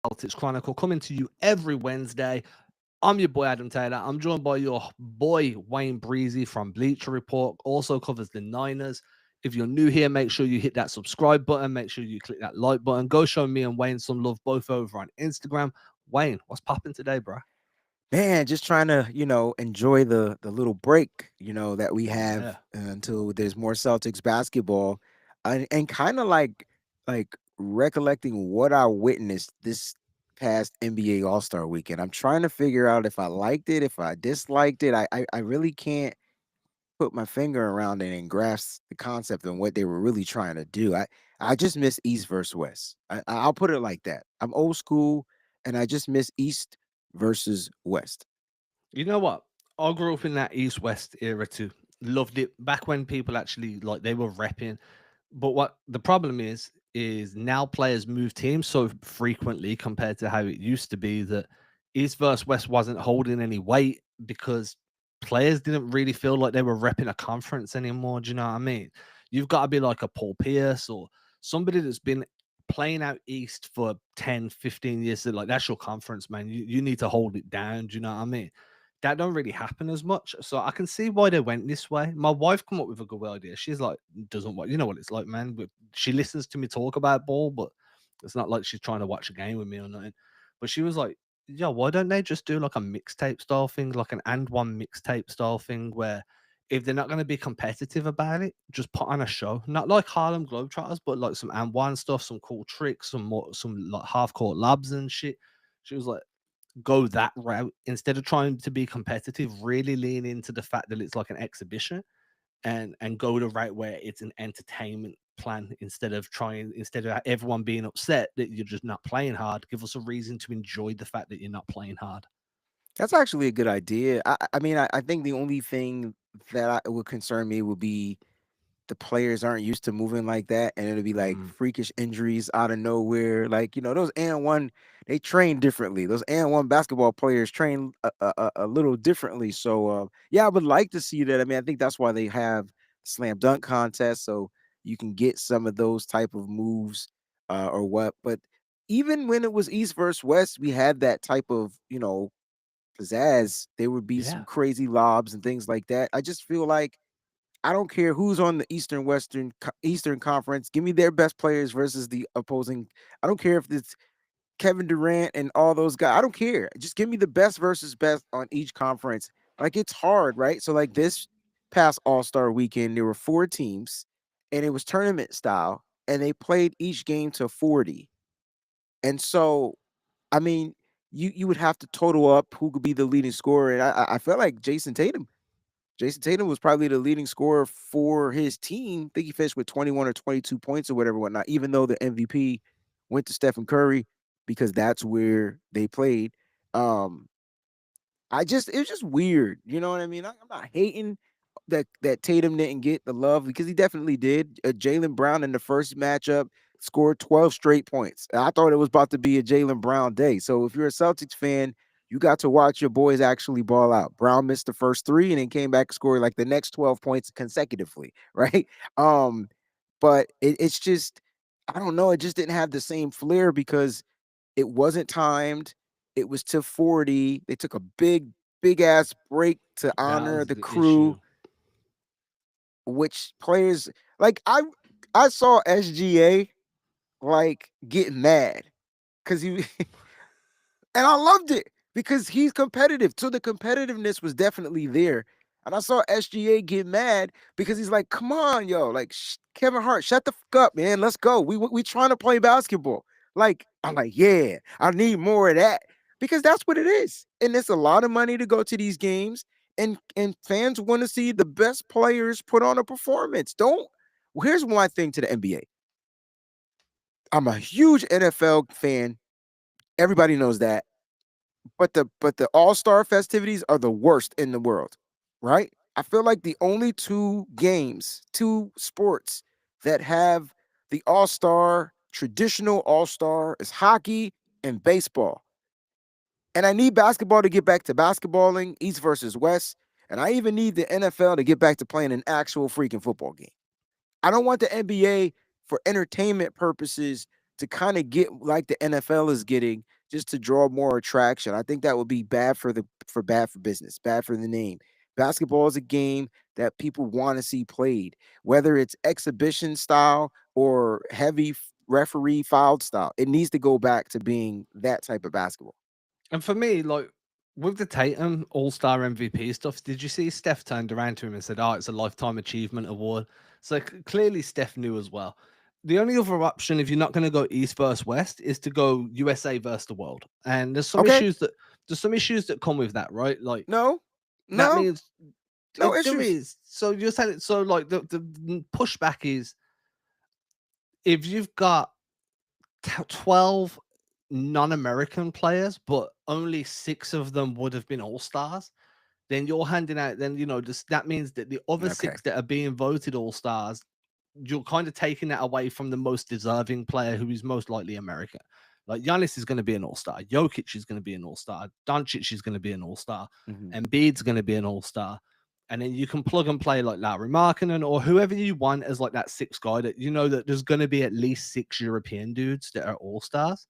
Celtics Chronicle, coming to you every Wednesday. I'm your boy Adam Taylor. I'm joined by your boy Wayne Breezie from Bleacher Report, also covers the Niners. If you're new here, make sure you hit that subscribe button. Make sure you click that like button. Go show me and Wayne some love both over on Instagram. Wayne, what's popping today, bro? Man, just trying to, enjoy the little break, that we have Yeah. until there's more Celtics basketball, and kind of like recollecting what I witnessed this past NBA All-Star weekend. I'm trying to figure out if I liked it, if I disliked it. I really can't put my finger around it and grasp the concept and what they were really trying to do. I just miss East versus West. I'll put it like that. I'm old school, and I just miss East versus West. You know what? I grew up in that East West era too. Loved it back when people actually like they were repping. But what the problem is now players move teams so frequently compared to how it used to be that East versus West wasn't holding any weight because players didn't really feel like they were repping a conference anymore. Do you know what I mean? You've got to be like a Paul Pierce or somebody that's been playing out East for 10, 15 years. So like, that's your conference, man. You need to hold it down. Do you know what I mean? That don't really happen as much. So I can see why they went this way. My wife come up with a good idea. She's like, doesn't what you know what it's like, man. She listens to me talk about ball, but it's not like she's trying to watch a game with me or nothing. But she was like, yeah, why don't they just do like a mixtape style thing, like an and one mixtape style thing where if they're not going to be competitive about it, just put on a show. Not like Harlem Globetrotters, but like some and one stuff, some cool tricks, some like half court labs and shit. She was like, go that route instead of trying to be competitive. Really lean into the fact that it's like an exhibition and go the right where it's an entertainment plan instead of everyone being upset that you're just not playing hard. Give us a reason to enjoy the fact that you're not playing hard. That's actually a good idea. I mean, I think the only thing that would concern me would be the players aren't used to moving like that, and it'll be like Mm, freakish injuries out of nowhere. Like those and one, they train differently. Those and one basketball players train a little differently. So yeah, I would like to see that. I mean, I think that's why they have slam dunk contests, so you can get some of those type of moves or what. But even when it was East versus West, we had that type of pizzazz. There would be some yeah. crazy lobs and things like that. I just feel like I don't care who's on the Eastern Conference. Give me their best players versus the opposing. I don't care if it's Kevin Durant and all those guys. I don't care. Just give me the best versus best on each conference. Like it's hard, right? So like this past All-Star weekend, there were 4 teams and it was tournament style and they played each game to 40. And so I mean, you would have to total up who could be the leading scorer. And I felt like Jason Tatum was probably the leading scorer for his team. I think he finished with 21 or 22 points or whatever, whatnot, even though the MVP went to Stephen Curry because that's where they played. Um, it was just weird. You know what I mean? I'm not hating that Tatum didn't get the love because he definitely did. Jalen Brown in the first matchup scored 12 straight points. I thought it was about to be a Jalen Brown day. So if you're a Celtics fan, you got to watch your boys actually ball out. Brown missed the first three and then came back and scored like the next 12 points consecutively, right? Um, but it's just, I don't know, it just didn't have the same flair because it wasn't timed. It was to 40. They took a big ass break to That honor was the the crew, issue. which players like I saw SGA like get mad because he and I loved it because he's competitive. So the competitiveness was definitely there. And I saw SGA get mad because he's like, "Come on, yo, like Kevin Hart, shut the fuck up, man. Let's go. We trying to play basketball." Like I'm like, "Yeah, I need more of that." Because that's what it is. And it's a lot of money to go to these games and fans want to see the best players put on a performance. Don't Here's one thing to the NBA. I'm a huge NFL fan. Everybody knows that, but the all-star festivities are the worst in the world, right? I feel like the only two sports that have the all-star, traditional all-star is hockey and baseball. And I need basketball to get back to basketballing, East versus West. And I even need the NFL to get back to playing an actual freaking football game. I don't want the NBA for entertainment purposes to kind of get like the NFL is getting. just to draw more attraction. I think that would be bad for bad for business, bad for the name. Basketball is a game that people want to see played, whether it's exhibition style or heavy referee fouled style. It needs to go back to being that type of basketball. And for me, like with the Tatum All Star MVP stuff, did you see Steph turned around to him and said, "Oh, it's a lifetime achievement award." So clearly, Steph knew as well. The only other option, if you're not going to go East versus West, is to go USA versus the world. And Okay, there's some issues that come with that, right? Like no, that no, means no there issues. is. So you're saying so like the pushback is if you've got 12 non-American players, but only 6 of them would have been all-stars, then you're handing out then just that means that the other Okay. 6 that are being voted all-stars, you're kind of taking that away from the most deserving player who is most likely American. Like Giannis is going to be an all-star, Jokic is going to be an all-star, Doncic is going to be an all-star, Mhm. Embiid's going to be an all-star. And then you can plug and play like Larry Markkinen or whoever you want as like that 6th guy that you know that there's going to be at least 6 European dudes that are all-stars.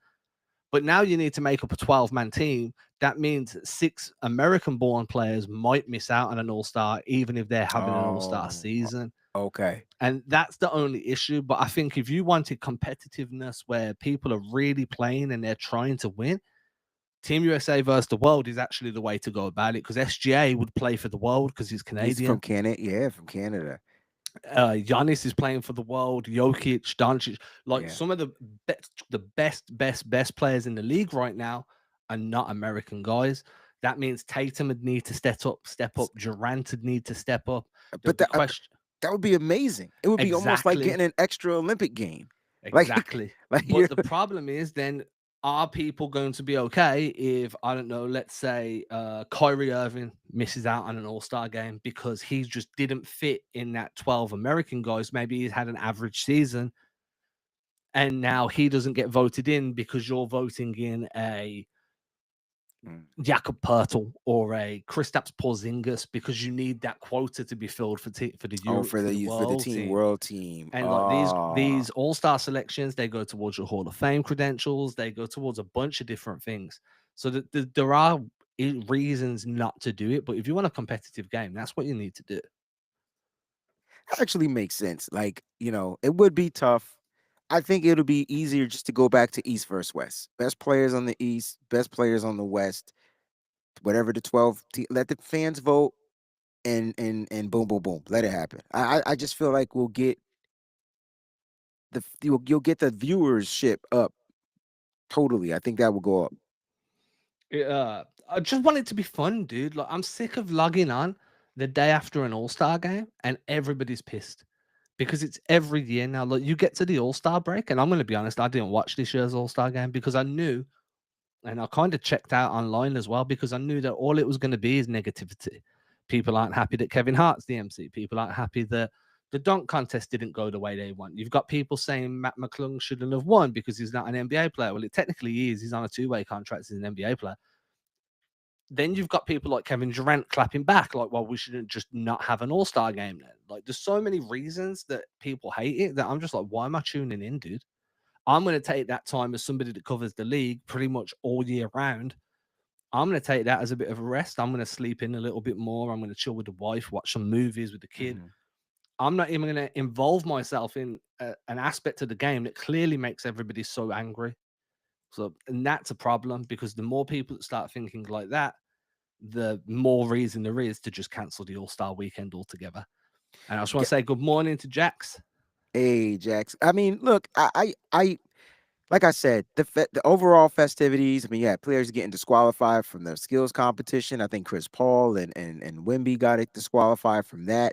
But now you need to make up a 12-man team. That means 6 American born players might miss out on an all-star, even if they're having an all-star Oh, season. okay. And that's the only issue. But I think if you wanted competitiveness where people are really playing and they're trying to win, Team USA versus the world is actually the way to go about it because SGA would play for the world because he's He's from Canadian. Canada. Yeah, from Canada. Giannis is playing for the world. Jokic, Doncic, like Yeah. some of the best players in the league right now are not American guys. That means Tatum would need to step up. Durant would need to step up. There'll But be question that would be amazing. It would be almost like exactly, getting an extra Olympic game. Like exactly. like But you're the problem is then are people going to be okay if I don't know, let's say Kyrie Irving misses out on an All-Star game because he just didn't fit in that 12 American guys. Maybe he's had an average season and now he doesn't get voted in because you're voting in a Mm. Jakob Pertl or a Kristaps Porzingis because you need that quota to be filled for the Oh, Europe for the for the world team team. world team. And like Oh. these all-star selections, they go towards your Hall of Fame credentials, they go towards a bunch of different things. So there are reasons not to do it, but if you want a competitive game, that's what you need to do. Actually makes sense. Like, it would be tough. I think it'll be easier just to go back to East versus West. Best players on the East, best players on the West. Whatever the 12 let the fans vote and boom boom boom. Let it happen. I just feel like we'll get you'll get the viewership up totally. I think that will go up. I just want it to be fun, dude. Like I'm sick of logging on the day after an all-star game and everybody's pissed because it's every year now. Like you get to the all-star break, and I'm gonna be honest, I didn't watch this year's all-star game because I knew. And I kind of checked out online as well because I knew that all it was going to be is negativity. People aren't happy that Kevin Hart's the MC. People aren't happy that the dunk contest didn't go the way they want. You've got people saying Matt McClung shouldn't have won because he's not an NBA player. Well, it technically is. He's on a two-way contract. He's an NBA player. Then you've got people like Kevin Durant clapping back, like, well, we shouldn't just not have an all-star game then. Like, there's so many reasons that people hate it that I'm just like, why am I tuning in, dude? I'm going to take that time as somebody that covers the league pretty much all year round. I'm going to take that as a bit of a rest. I'm going to sleep in a little bit more. I'm going to chill with the wife, watch some movies with the kid. Mhm. I'm not even going to involve myself in an aspect of the game that clearly makes everybody so angry. So, and that's a problem because the more people that start thinking like that, the more reason there is to just cancel the All Star weekend altogether. And I just want to say good morning to Jax. Hey, Jax. I mean, look, like I said, the overall festivities. I mean, yeah, players getting disqualified from the skills competition. I think Chris Paul and Wemby got it disqualified from that.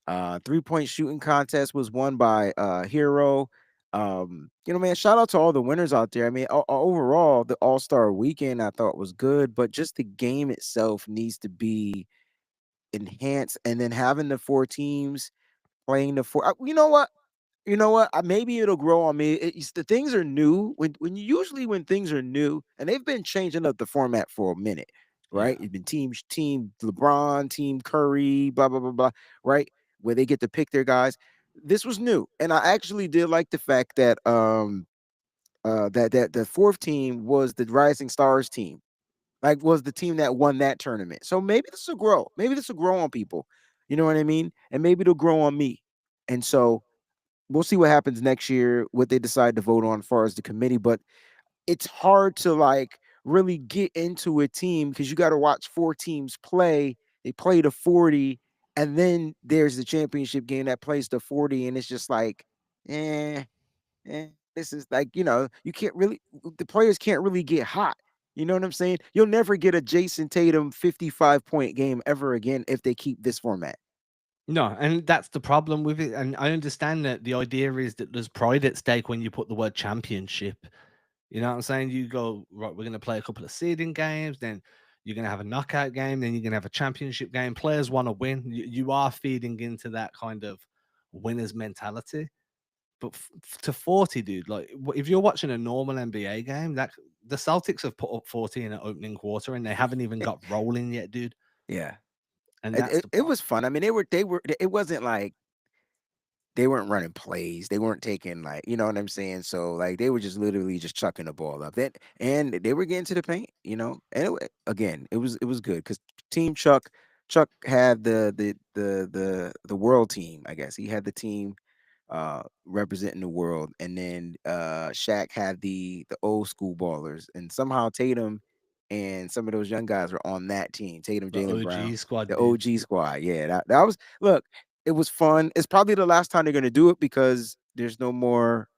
3-point shooting contest was won by Hero. Man, shout out to all the winners out there. I mean, overall, the All Star Weekend I thought was good, but just the game itself needs to be enhanced, and then having the 4 teams playing the four. You know what? Maybe it'll grow on me. It's the things are new when things are new, and they've been changing up the format for a minute, right? Yeah. It's been team LeBron, team Curry, blah blah blah blah, right? Where they get to pick their guys. This was new, and I actually did like the fact that that the fourth team was the Rising Stars team, like was the team that won that tournament. So maybe this will grow. Maybe this will grow on people. You know what I mean? And maybe it'll grow on me. And so we'll see what happens next year, what they decide to vote on as far as the committee. But it's hard to like really get into a team because you got to watch four teams play. They play to 40, and then there's the championship game that plays to 40, and it's just like, eh, this is like, you can't really, the players can't really get hot. You know what I'm saying? You'll never get a Jason Tatum 55-point game ever again if they keep this format. No, and that's the problem with it. And I understand that the idea is that there's pride at stake when you put the word championship. You know what I'm saying? You go, right, we're going to play a couple of seeding games, then you're going to have a knockout game, then you're going to have a championship game. Players want to win. You are feeding into that kind of winner's mentality. But to 40, dude, like if you're watching a normal NBA game, that the Celtics have put up 40 in an opening quarter and they haven't even got rolling yet, dude. Yeah. And It, that's it, the it problem. was fun. I mean, it wasn't like they weren't running plays. They weren't taking like, you know what I'm saying? So like they were just literally just chucking the ball up. That and they were getting to the paint, And again, it was good because Team Chuck had the world team, I guess. He had the team representing the world. And then Shaq had the old school ballers. And somehow Tatum and some of those young guys were on that team. Tatum, The Jalen Brown, OG squad, the dude. OG squad. Yeah, that was look, it was fun. It's probably the last time they're gonna do it because there's no more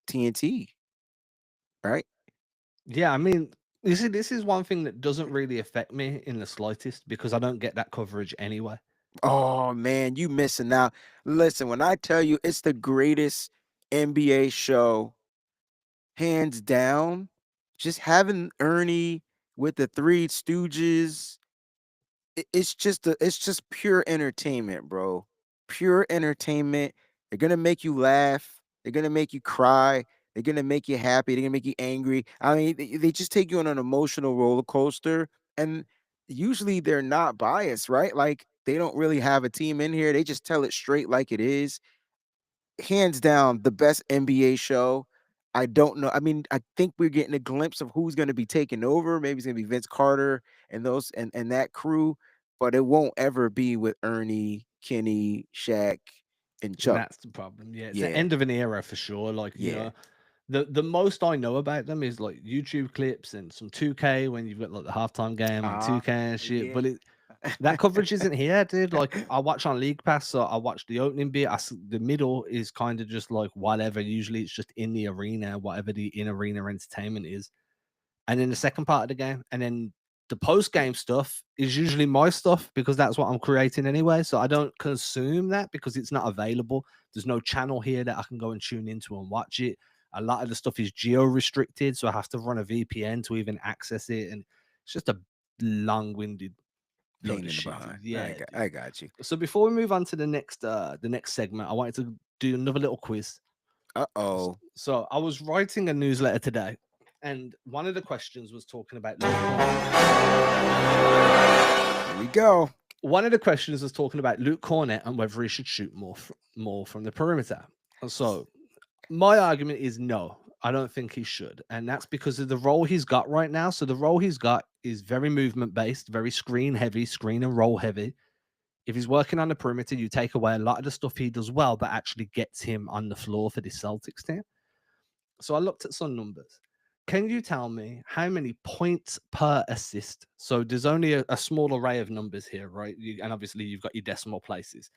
TNT, right? Yeah, I mean, you see, this is one thing that doesn't really affect me in the slightest because I don't get that coverage anyway. Oh man, you missing out. Listen, when I tell you it's the greatest NBA show, hands down, just having Ernie with the Three Stooges, it's just pure entertainment, bro. Pure entertainment. They're gonna make you laugh. They're gonna make you cry. They're gonna make you happy. They're gonna make you angry. I mean, they just take you on an emotional roller coaster, and usually they're not biased, right? Like they don't really have a team in here. They just tell it straight like it is. Hands down, the best NBA show. I don't know. I mean, I think we're getting a glimpse of who's going to be taking over. Maybe it's going to be Vince Carter and those and that crew, but it won't ever be with Ernie, Kenny, Shaq, and And Chuck. that's the problem. Yeah, it's the Yeah, end of an era for sure. Like, yeah. the most I know about them is like YouTube clips and some 2K when you've got like the halftime game on Uh-huh. 2K and shit. Yeah. But that coverage isn't here, dude. Like I watch on League Pass, so I watch the opening bit. The middle is kind of just like whatever. Usually, it's just in the arena, whatever the in arena entertainment is, and then the second part of the game, and then the post game stuff is usually my stuff because that's what I'm creating anyway. So I don't consume that because it's not available. There's no channel here that I can go and tune into and watch it. A lot of the stuff is geo restricted, so I have to run a VPN to even access it, and it's just a long winded load Pain of in the shit, dude. behind. I Yeah, got, dude. I got you. So before we move on to the next segment, I wanted to do another little quiz. Uh oh. So I was writing a newsletter today, and one of the questions was talking about Luke Cornet. Here we go. One of the questions was talking about Luke Cornet and whether he should shoot more from the perimeter. So my argument is no, I don't think he should, and that's because of the role he's got right now. So the role he's got is very movement based, very screen heavy, screen and roll heavy. If he's working on the perimeter, you take away a lot of the stuff he does well, but actually gets him on the floor for the Celtics team. So I looked at some numbers. Can you tell me how many points per assist? So there's only a small array of numbers here, right? And obviously you've got your decimal places.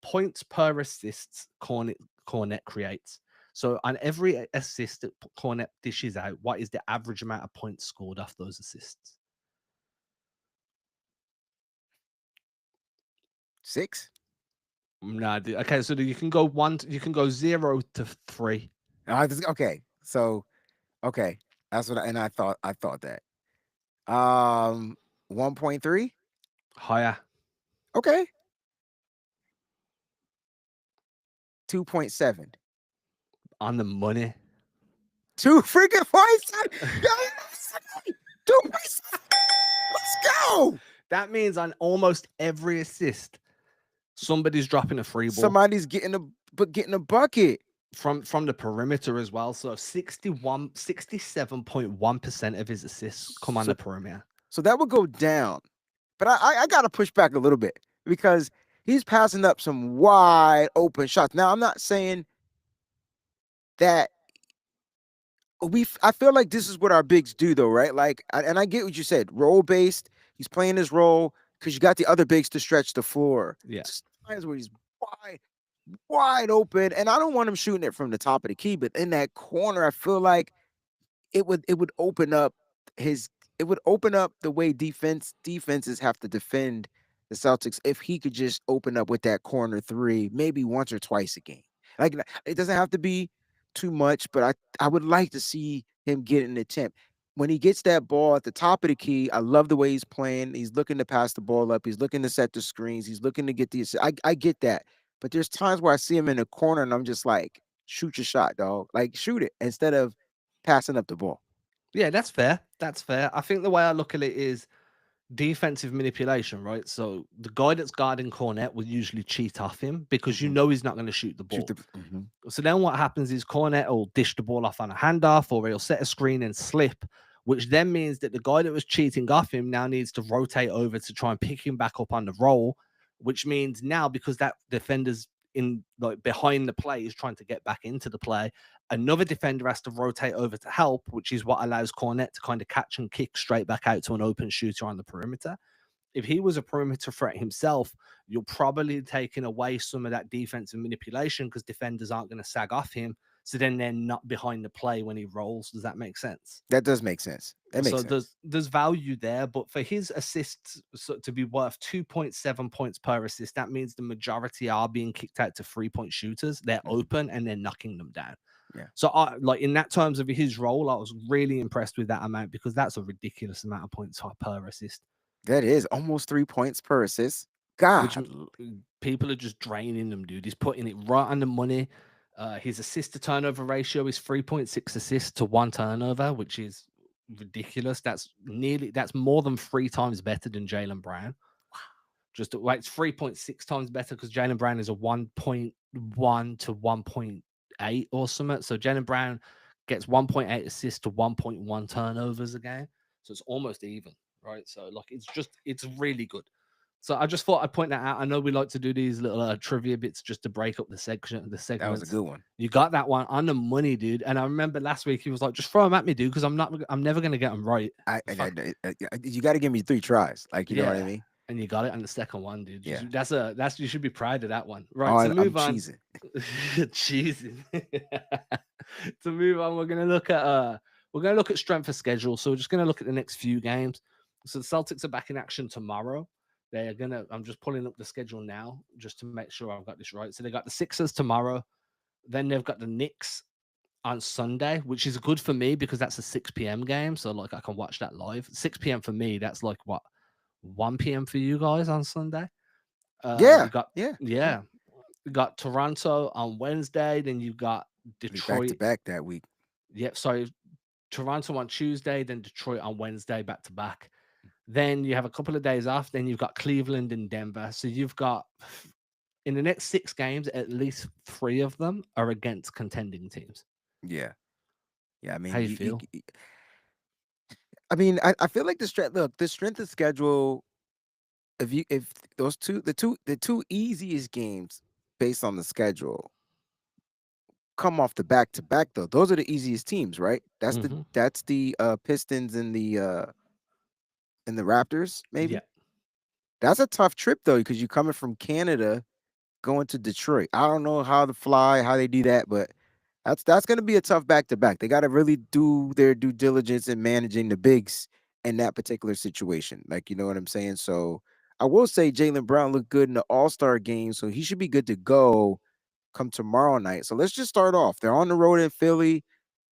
Points per assists Cornet creates. So on every assist that Cornet dishes out, what is the average amount of points scored off those assists? 6. No, okay, so you can go you can go 0 to 3. Okay. So okay. That's what and I thought that. 1.3. Higher. Okay. 2.7. On the money. Two freaking points. Yo, 2.7. Let's go. That means on almost every assist, somebody's dropping a free ball. Somebody's getting a bucket. from the perimeter as well. So 67.1% of his assists come on So the perimeter. so that would go down. But I gotta push back a little bit because he's passing up some wide open shots. Now I'm not saying that I feel like this is what our bigs do though, right? Like, and I get what you said, role based. He's playing his role because you got the other bigs to stretch the floor. Yeah. Just times where he's wide, wide open, and I don't want him shooting it from the top of the key, but in that corner, I feel like it would open up his it would open up the way defenses have to defend the Celtics if he could just open up with that corner three, maybe once or twice a game. Like it doesn't have to be too much, but I would like to see him get an attempt. When he gets that ball at the top of the key, I love the way he's playing. He's looking to pass the ball up. He's looking to set the screens. He's looking to get these. I get that, but there's times where I see him in the corner and I'm just like, shoot your shot, dog. Like shoot it instead of passing up the ball. Yeah, that's fair. That's fair. I think the way I look at it is defensive manipulation, right? So the guy that's guarding Cornet will usually cheat off him because you Mhm. know he's not going to shoot the Shoot ball. the mhm. So then what happens is Cornet will dish the ball off on a handoff or he'll set a screen and slip, which then means that the guy that was cheating off him now needs to rotate over to try and pick him back up on the roll, which means now because that defender's in like behind the play is trying to get back into the play, another defender has to rotate over to help, which is what allows Cornet to kind of catch and kick straight back out to an open shooter on the perimeter. If he was a perimeter threat himself, you're probably taking away some of that defensive manipulation because defenders aren't going to sag off him. So then they're not behind the play when he rolls. Does that make sense? That does make sense. That makes So sense. there's value there, but for his assists to be worth 2.7 points per assist, that means the majority are being kicked out to 3-point shooters. They're Mhm. open and they're knocking them down. Yeah. So I like in that terms of his role, I was really impressed with that amount because that's a ridiculous amount of points per assist. That is almost 3 points per assist. Which God. people are just draining them, dude. He's putting it right on the money. His assist to turnover ratio is 3.6 assists to one turnover, which is ridiculous. That's more than three times better than Jalen Brown. Just like it's 3.6 times better because Jalen Brown is a 1.1 to 1.8 or something. So Jalen Brown gets 1.8 assists to 1.1 turnovers a game. So it's almost even, right? So like it's really good. So I just thought I'd point that out. I know we like to do these little trivia bits just to break up the That was a segments. good one. You got that one on the money, dude. And I remember last week he was like, "Just throw them at me, dude, because I'm never gonna get them right." Fuck You got to give me 3tries. Like you know what I yeah, mean? and you got it on the second one, dude. Yeah. That's you should be proud of that one. Oh, Right, to I'm move on. cheesing. Jesus. To move on, we're gonna look at strength of schedule. So we're just gonna look at the next few games. So the Celtics are back in action tomorrow. They're gonna. I'm just pulling up the schedule now just to make sure I've got this right. So they got the Sixers tomorrow. Then they've got the Knicks on Sunday, which is good for me because that's a 6 p.m. game. So like I can watch that live. 6 p.m. for me, that's like what 1 p.m. for you guys on Sunday. You Yeah. got Yeah. Yeah. yeah, you got Toronto on Wednesday, then you got Be back to Detroit. back that week. Yep, sorry, Toronto on Tuesday, then Detroit on Wednesday, back to back. Then you have a couple of days off. Then you've got Cleveland and Denver. So you've got in the next 6 games, at least three of them are against contending teams. Yeah. Yeah. I How mean, you feel? I mean, I feel like the strength of schedule. If those the two easiest games based on the schedule come off the back to back though, those are the easiest teams, right? Hmm. That's the Pistons and the Raptors, Yeah, maybe. That's a tough trip though, because you're coming from Canada going to Detroit. I don't know how they do that, but that's going to be a tough back to back. They got to really do their due diligence in managing the bigs in that particular situation. Like you know what I'm saying. So I will say Jalen Brown looked good in the All Star game, so he should be good to go come tomorrow night. So let's just start off. They're on the road in Philly.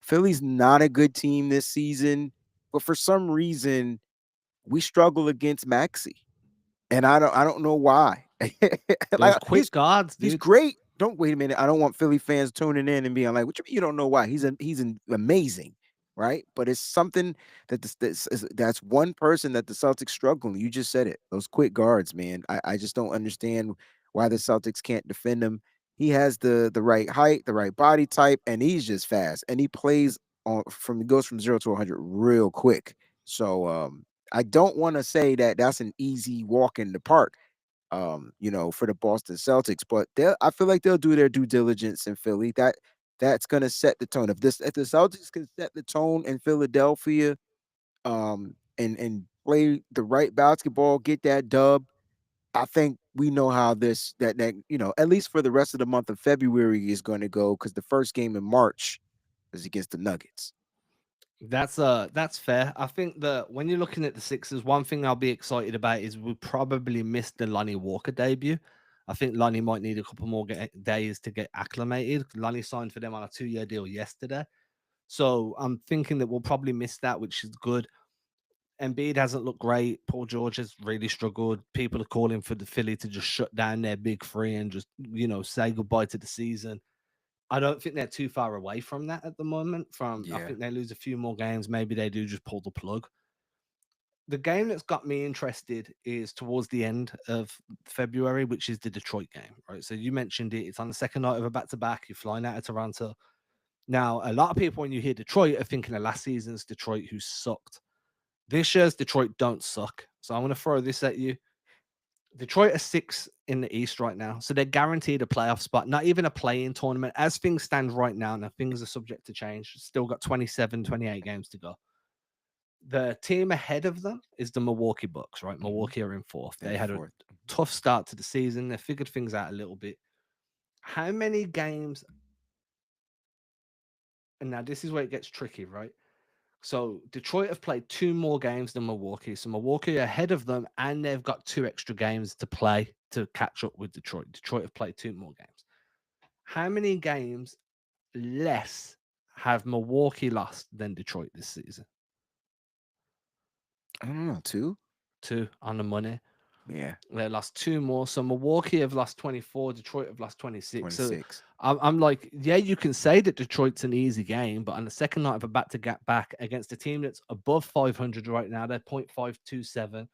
Philly's not a good team this season, but for some reason we struggle against Maxi, and I don't know why. those Like quick guards, he's dude. great. Don't wait a minute. I don't want Philly fans tuning in and being like, "What you mean you don't know why?" Amazing, right? But it's something that's one person that the Celtics struggling. You just said it. Those quick guards, man. I just don't understand why the Celtics can't defend them. He has the right height, the right body type, and he's just fast. And he plays on from goes from 0 to 100 real quick. So I don't want to say that that's an easy walk in the park. For the Boston Celtics, but I feel like they'll do their due diligence in Philly. That's gonna set the tone. If the Celtics can set the tone in Philadelphia, and play the right basketball, get that dub, I think we know how at least for the rest of the month of February is going to go because the first game in March is against the Nuggets. That's fair. I think that when you're looking at the Sixers, one thing I'll be excited about is we probably missed the Lonnie Walker debut. I think Lonnie might need a couple more days to get acclimated. Lonnie signed for them on a 2-year deal yesterday. So I'm thinking that we'll probably miss that, which is good. Embiid hasn't looked great. Paul George has really struggled. People are calling for the Philly to just shut down their big three and just, say goodbye to the season. I don't think they're too far away from that at the moment. I Yeah. think they lose a few more games. Maybe they do just pull the plug. The game that's got me interested is towards the end of February, which is the Detroit game, right? So you mentioned it. It's on the second night of a back to back. You're flying out of Toronto. Now, a lot of people, when you hear Detroit, are thinking of last season's Detroit, who sucked. This year's Detroit don't suck. So I'm going to throw this at you. Detroit are six in the East right now. So they're guaranteed a playoff spot, not even a play-in tournament. As things stand right now things are subject to change. Still got 27, 28 games to go. The team ahead of them is the Milwaukee Bucks, right? Hmm. Milwaukee are in fourth. They're They in had a fourth. tough start to the season. They figured things out a little bit. How many games? And now this is where it gets tricky, right? So Detroit have played two more games than Milwaukee. So Milwaukee are ahead of them, and they've got two extra games to play to catch up with Detroit. Detroit have played two more games. How many games less have Milwaukee lost than Detroit this season? I don't know, two. Two on the money. Yeah, They lost two more. So Milwaukee have lost 24. Detroit have lost 26. So 26. I'm like, yeah, you can say that Detroit's an easy game, but on the second night of a back to get back against a team that's above 500 right now, they're 0.527.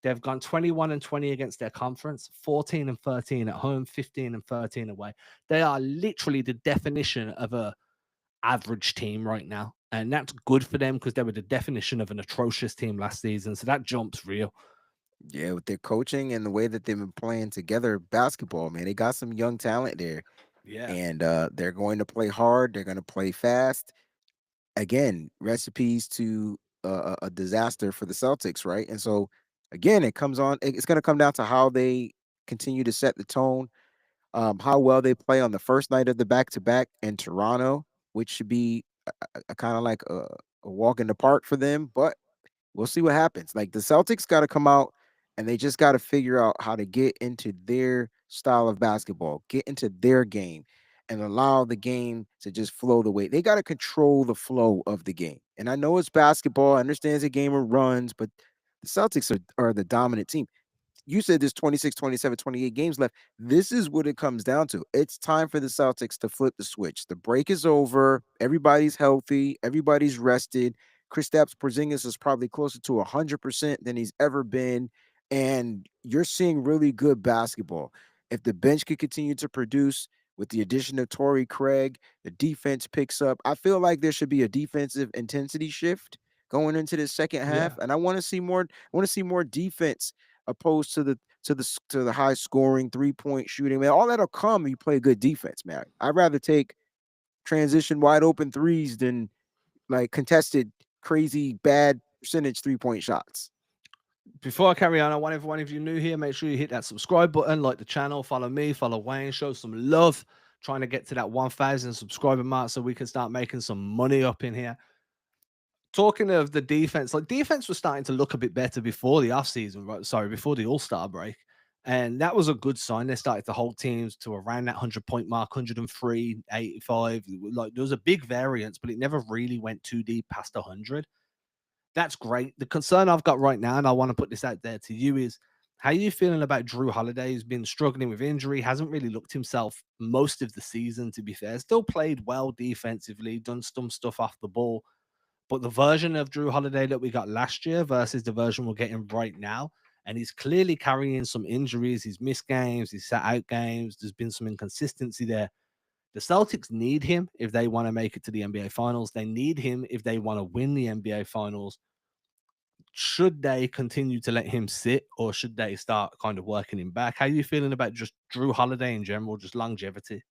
They've gone 21 and 20 against their conference, 14 and 13 at home, 15 and 13 away. They are literally the definition of a average team right now. And that's good for them because they were the definition of an atrocious team last season. So that jump's real. Yeah, with their coaching and the way that they've been playing together basketball, man, they got some young talent there, Yeah. and they're going to play hard. They're going to play fast. Again, recipes to a disaster for the Celtics, right? And so, again, it's going to come down to how they continue to set the tone, how well they play on the first night of the back to back in Toronto, which should be a kind of like a walk in the park for them. But we'll see what happens. Like the Celtics got to come out and they just got to figure out how to get into their style of basketball, get into their game, and allow the game to just flow the way they got to control the flow of the game. And I know it's basketball, I understand it's a game of runs, but the Celtics are the dominant team. You said there's 26, 27, 28 games left. This is what it comes down to. It's time for the Celtics to flip the switch. The break is over. Everybody's healthy. Everybody's rested. Kristaps Porzingis is probably closer to 100% than he's ever been. And you're seeing really good basketball. If the bench could continue to produce with the addition of Torrey Craig, the defense picks up. I feel like there should be a defensive intensity shift going into the second Yeah. half. And I want to see more. I want to see more defense opposed to the high scoring 3-point shooting. Man, all that'll come if you play good defense, man. I'd rather take transition wide open threes than like contested crazy bad percentage 3-point shots. Before I carry on, I want everyone, if you're new here, make sure you hit that subscribe button, like the channel, follow me, follow Wayne, show some love. Trying to get to that 1,000 subscriber mark so we can start making some money up in here. Talking of the defense, like defense was starting to look a bit better before the offseason, right? Sorry, before the All-Star break. And that was a good sign. They started to hold teams to around that 100-point mark, 103, 85. Like there was a big variance, but it never really went too deep past 100. That's great. The concern I've got right now, and I want to put this out there to you, is how are you feeling about Drew Holiday, who's been struggling with injury, hasn't really looked himself most of the season, to be fair. Still played well defensively, done some stuff off the ball. But the version of Drew Holiday that we got last year versus the version we're getting right now, and he's clearly carrying some injuries. He's missed games, he's sat out games. There's been some inconsistency there. The Celtics need him if they want to make it to the NBA Finals. They need him if they want to win the NBA Finals. Should they continue to let him sit, or should they start kind of working him back? How are you feeling about just Drew Holiday in general, just longevity?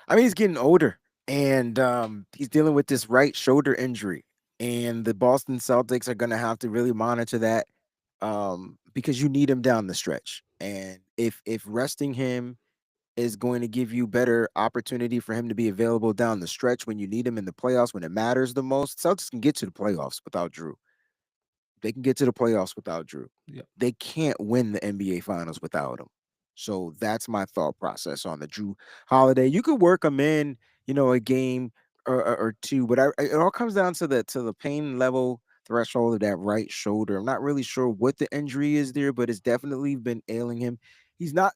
I mean, he's getting older, and he's dealing with this right shoulder injury, and the Boston Celtics are going to have to really monitor that because you need him down the stretch. And if resting him is going to give you better opportunity for him to be available down the stretch when you need him in the playoffs when it matters the most, Celtics can get to the playoffs without Drew. They can get to the playoffs without Drew. Yep. They can't win the NBA Finals without him. So that's my thought process on the Drew Holiday. You could work him in, a game or two, but it all comes down to the pain level threshold of that right shoulder. I'm not really sure what the injury is there, but it's definitely been ailing him. He's not.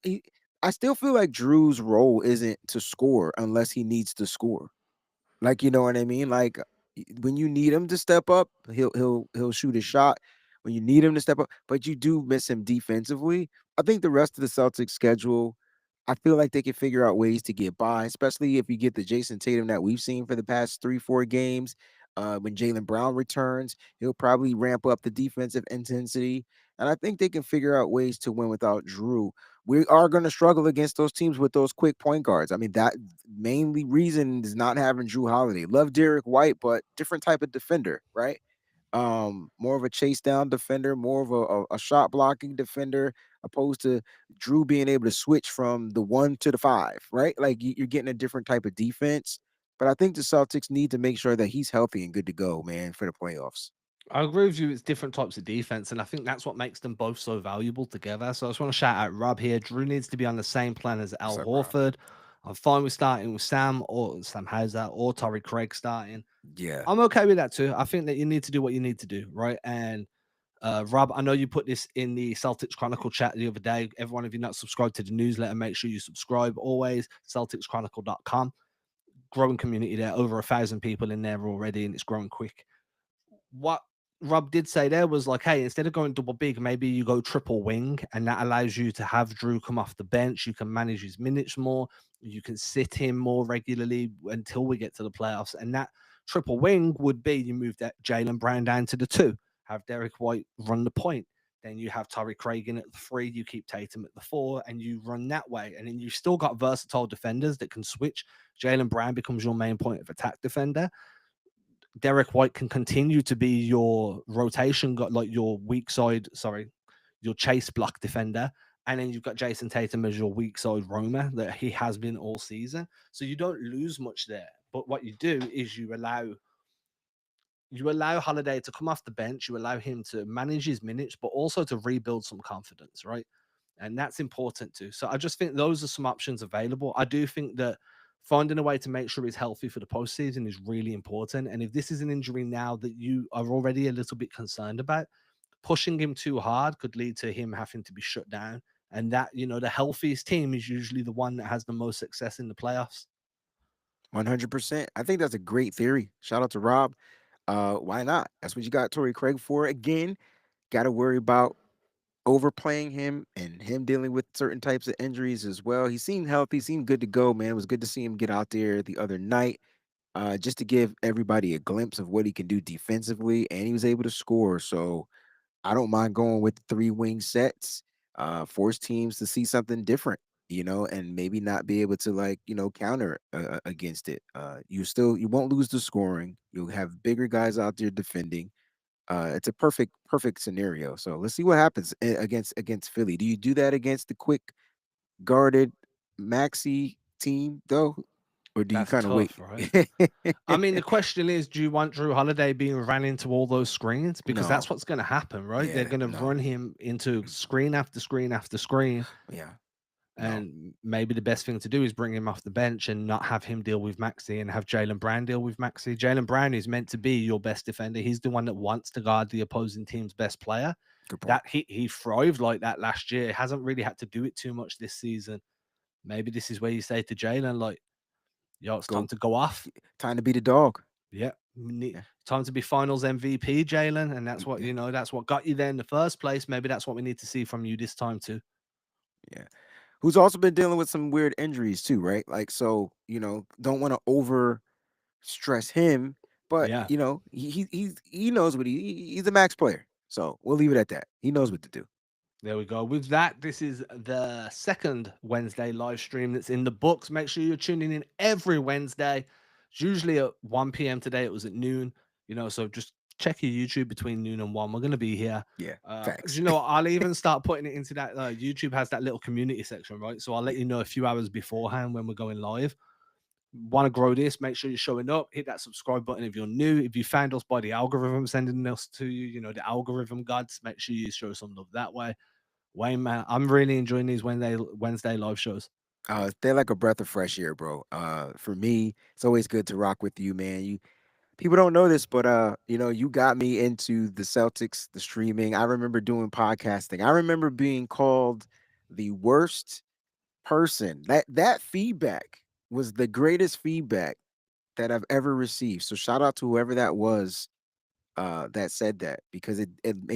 I still feel like Drew's role isn't to score unless he needs to score. Like, you know what I mean? Like when you need him to step up, he'll shoot a shot. When you need him to step up, but you do miss him defensively. I think the rest of the Celtics schedule, I feel like they can figure out ways to get by, especially if you get the Jason Tatum that we've seen for the past 3, 4 games. When Jalen Brown returns, he'll probably ramp up the defensive intensity. And I think they can figure out ways to win without Drew. We are going to struggle against those teams with those quick point guards. I mean, that mainly reason is not having Drew Holiday. Love Derek White, but different type of defender, right? More of a chase down defender, more of a shot blocking defender, opposed to Drew being able to switch from the 1 to the 5, right? Like you're getting a different type of defense. But I think the Celtics need to make sure that he's healthy and good to go, man, for the playoffs. I agree with you. It's different types of defense, and I think that's what makes them both so valuable together. So I just want to shout out Rob here. Drew needs to be on the same plan as What's Al up, Rob? Horford. I'm fine with starting with Sam or Sam Hauser or Torrey Craig starting. Yeah. I'm okay with that too. I think that you need to do what you need to do, right? And Rob, I know you put this in the Celtics Chronicle chat the other day. Everyone, if you're not subscribed to the newsletter, make sure you subscribe. Always CelticsChronicle.com. Growing community there, over 1,000 people in there already, and it's growing quick. What Rob did say there was like, hey, instead of going double big, maybe you go triple wing, and that allows you to have Drew come off the bench. You can manage his minutes more. You can sit him more regularly until we get to the playoffs. And that triple wing would be you move that Jalen Brown down to the 2, have Derek White run the point. Then you have Torrey Craig in at the 3, you keep Tatum at the 4, and you run that way. And then you've still got versatile defenders that can switch. Jalen Brown becomes your main point of attack defender. Derek White can continue to be your rotation, got like your weak side, sorry, your chase block defender. And then you've got Jason Tatum as your weak side roamer that he has been all season. So you don't lose much there. But what you do is you allow Holiday to come off the bench, you allow him to manage his minutes, but also to rebuild some confidence, right? And that's important too. So I just think those are some options available. I do think that finding a way to make sure he's healthy for the postseason is really important. And if this is an injury now that you are already a little bit concerned about, pushing him too hard could lead to him having to be shut down. And that, the healthiest team is usually the one that has the most success in the playoffs. 100%. I think that's a great theory. Shout out to Rob. Why not? That's what you got Torrey Craig for. Again, got to worry about overplaying him and him dealing with certain types of injuries as well. He seemed healthy, seemed good to go, man. It was good to see him get out there the other night, just to give everybody a glimpse of what he can do defensively, and he was able to score. So I don't mind going with 3 wing sets, force teams to see something different, and maybe not be able to like, counter against it. You won't lose the scoring. You'll have bigger guys out there defending. It's a perfect scenario. So let's see what happens against Philly. Do you do that against the quick guarded maxi team though, or do you That's kind of wait? tough, right? I mean, the question is, do you want Drew Holiday being ran into all those screens? Because that's No. what's going to happen, right? They're Yeah. going to No. run him into screen after screen after screen. Yeah. No. And maybe the best thing to do is bring him off the bench and not have him deal with Maxi and have Jalen Brown deal with Maxi. Jalen Brown is meant to be your best defender. He's the one that wants to guard the opposing team's best player. Good point. That he thrived like that last year. Hasn't really had to do it too much this season. Maybe this is where you say to Jalen, like, yo, it's time Go. to go off. Time to be the dog. Yeah. Yeah, Time to be Finals MVP, Jalen, and that's what yeah, that's what got you there in the first place. Maybe that's what we need to see from you this time too. yeah. Who's also been dealing with some weird injuries too, right? Like, so don't want to over stress him, but Yeah. he knows what he's a max player. So we'll leave it at that. He knows what to do. There we go. With that, this is the second Wednesday live stream that's in the books. Make sure you're tuning in every Wednesday. It's usually at 1 p.m. Today. It was at noon, so just check your YouTube between noon and 1. We're going to be here. Yeah, You facts. know what? I'll even start putting it into that. YouTube has that little community section, right? So I'll let Yeah. you know a few hours beforehand when we're going live. Want to grow this, make sure you're showing up. Hit that subscribe button if you're new. If you found us by the algorithm sending us to you, the algorithm gods, make sure you show some love that way. Wayne, man, I'm really enjoying these Wednesday live shows. They're like a breath of fresh air, bro. For me, it's always good to rock with you, man. People don't know this, but you got me into the Celtics, the streaming. I remember doing podcasting. I remember being called the worst person. That feedback was the greatest feedback that I've ever received. So shout out to whoever that was that said that, because it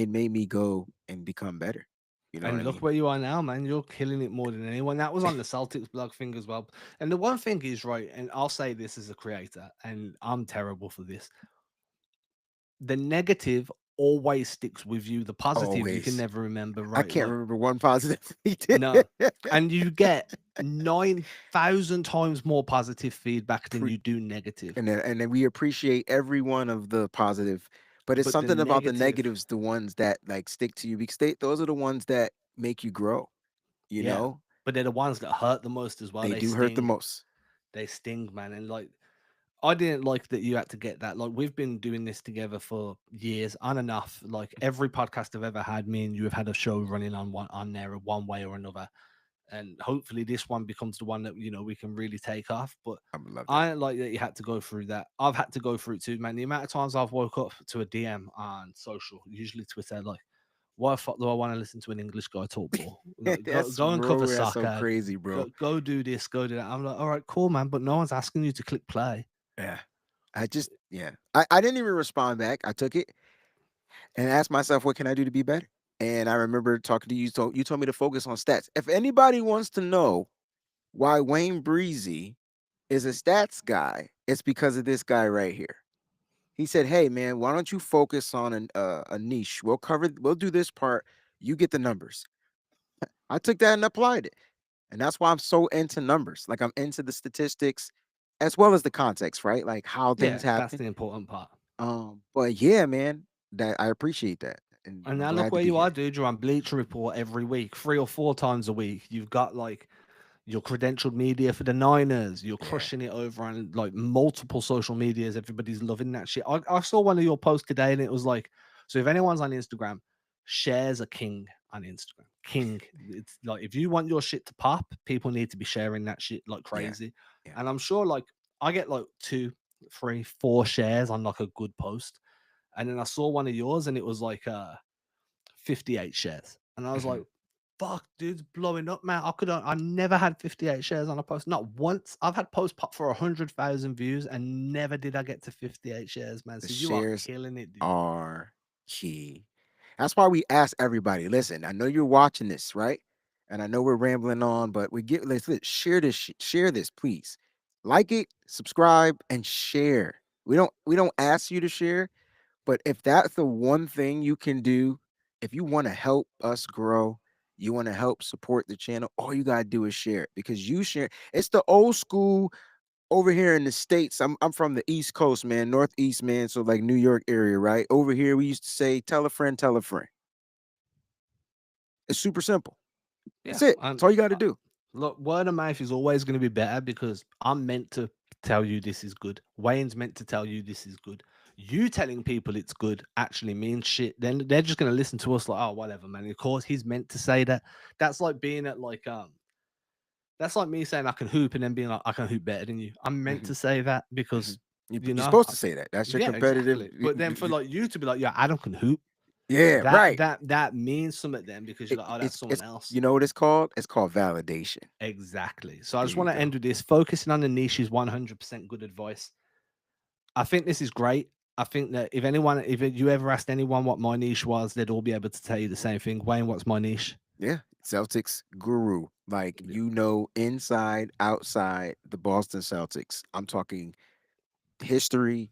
made me go and become better. You know what And I look mean? where you are now, man. You're killing it more than anyone. That was on the Celtics blog thing as well. And the one thing is, right, and I'll say this as a creator, and I'm terrible for this. The negative always sticks with you. The positive you can Always. never remember, I right? can't Like, remember one positive he did. no. And you get 9,000 times more positive feedback than Pre- you do negative. and then we appreciate every one of the positive, but it's But the something about the negative, negatives, the ones that like stick to you, because those are the ones that make you grow. You yeah. know, But they're the ones that hurt the most as well. they They do hurt the sting. most. They sting, man. And like, I didn't like that you had to get that. Like, we've been doing this together for years, on and off. Like, every podcast I've ever had, me and you have had a show running on there one way or another. And hopefully this one becomes the one that we can really take off. But I would love that. I don't like that you had to go through that. I've had to go through it too, man. The amount of times I've woke up to a DM on social, usually Twitter, like, why the fuck do I want to listen to an English guy talk ball? Like, go That's go and cover bro. That's so soccer. crazy, bro. Go do this. Go do that. I'm like, all right, cool, man. But no one's asking you to click play. Yeah. Yeah. I didn't even respond back. I took it and asked myself, what can I do to be better? And I remember talking to you. You told me to focus on stats. If anybody wants to know why Wayne Breezie is a stats guy, it's because of this guy right here. He said, "Hey man, why don't you focus on a niche? We'll do this part. You get the numbers." I took that and applied it, and that's why I'm so into numbers. Like, I'm into the statistics as well as the context, right? Like how things Yeah, that's happen. the important part. But yeah, man, that I appreciate that, and And I'm now look glad to where be you are, here. dude. You're on Bleacher Report every week, 3 or 4 times a week. You've got like your credentialed media for the Niners. You're Yeah. crushing it over on like multiple social medias. Everybody's loving that shit. I saw one of your posts today and it was like, so if anyone's on Instagram, shares are king on Instagram. King. It's like if you want your shit to pop, people need to be sharing that shit like Yeah. crazy. Yeah. And I'm sure like I get like 2, 3, 4 shares on like a good post. And then I saw one of yours and it was like 58 shares. And I was like, Mhm. fuck, dude's blowing up, man. I never had 58 shares on a post. Not once. I've had posts pop for 100,000 views and never did I get to 58 shares, man. The So you are shares killing it, dude. are key. That's why we ask everybody. Listen, I know you're watching this, right? And I know we're rambling on, but let's share this. Share this, please. Like it, subscribe, and share. We don't ask you to share, but if that's the one thing you can do, if you want to help us grow, you want to help support the channel, all you gotta do is share it, because you share. It's the old school over here in the States. I'm from the East Coast, man, Northeast, man. So like New York area, right? Over here, we used to say, tell a friend, tell a friend. It's super simple. Yeah. That's it. And That's all you got to do. look, word of mouth is always going to be better because I'm meant to tell you this is good. Wayne's meant to tell you this is good. You telling people it's good actually means shit. Then they're just going to listen to us like, oh, whatever, man. Of course, he's meant to say that. That's like being at like That's like me saying I can hoop and then being like, I can hoop better than you. I'm meant Mhm, to say that mhm. because, You're supposed I- to say that. That's your yeah, competitive. exactly. But then for like you to be like, yeah, Adam can hoop, Yeah, right. that means something then because you're like, oh, that's someone It's else. you know what it's called? It's called validation. Exactly. So I There just you want to go. end with this. Focusing on the niche is 100% good advice. I think this is great. I think that if you ever asked anyone what my niche was, they'd all be able to tell you the same thing. Wayne, what's my niche? Yeah, Celtics guru. Like Yeah. you know, inside, outside the Boston Celtics. I'm talking history,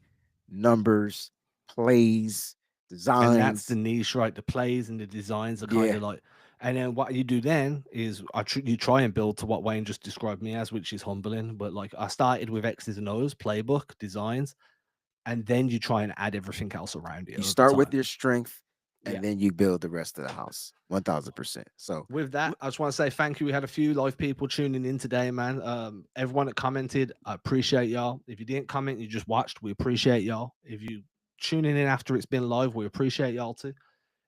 numbers, plays, And that's the designs. niche, right? The plays and the designs are kind Yeah, of like, and then what you do then is you try and build to what Wayne just described me as, which is humbling. But like I started with X's and O's, playbook, designs, and then you try and add everything else around it you over start with time. your strength, Yeah. and then you build the rest of the house. 1000%. So, With that, I just want to say thank you. We had a few live people tuning in today, man. Everyone that commented, I appreciate y'all. If you didn't comment, you just watched, we appreciate y'all. If you tuning in after it's been live, we appreciate y'all too.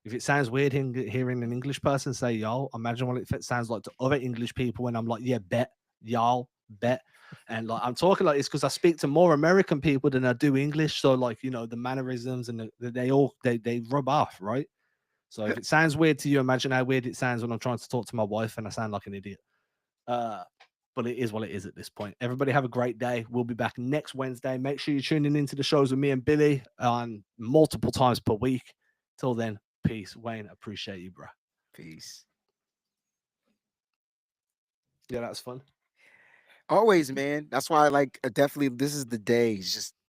If it sounds weird hearing an English person say y'all, imagine what it sounds like to other English people when I'm like, yeah, bet, y'all, bet. And like I'm talking like this because I speak to more American people than I do English. So like, the mannerisms and they rub off, right? So if it sounds weird to you, imagine how weird it sounds when I'm trying to talk to my wife and I sound like an idiot. Uh, but it is what it is at this point. Everybody have a great day. We'll be back next Wednesday. Make sure you're tuning into the shows with me and Billy on multiple times per week. Till then, peace. Wayne, appreciate you, bro. peace. Yeah, that's fun. Always, man. That's why I like definitely this is the day. It's just